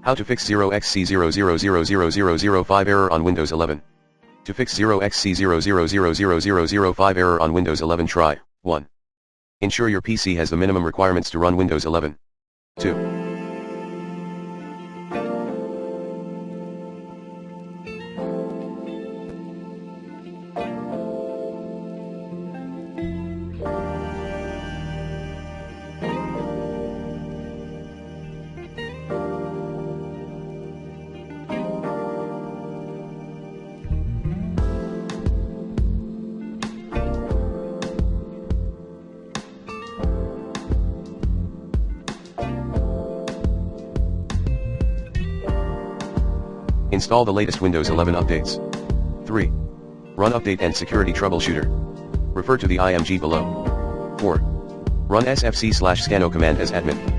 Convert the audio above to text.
How to fix 0xc0000005 error on Windows 11. To fix 0xc0000005 error on Windows 11, try 1. Ensure your PC has the minimum requirements to run Windows 11. 2. Install the latest Windows 11 updates. 3. Run Update and Security Troubleshooter. Refer to the IMG below. 4. Run sfc/scano command as admin.